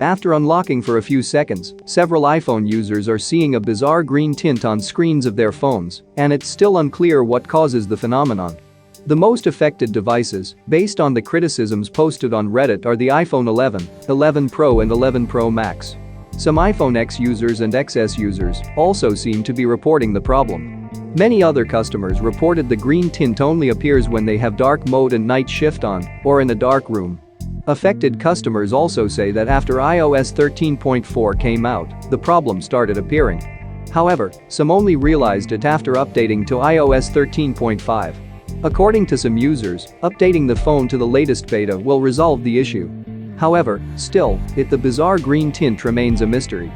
After unlocking for a few seconds, several iPhone users are seeing a bizarre green tint on screens of their phones, and it's still unclear what causes the phenomenon. The most affected devices, based on the criticisms posted on Reddit, are the iPhone 11, 11 Pro and 11 Pro Max. Some iPhone X users and XS users also seem to be reporting the problem. Many other customers reported the green tint only appears when they have dark mode and night shift on, or in a dark room. Affected customers also say that after iOS 13.4 came out, the problem started appearing. However, some only realized it after updating to iOS 13.5. According to some users, updating the phone to the latest beta will resolve the issue. However, still, the bizarre green tint remains a mystery.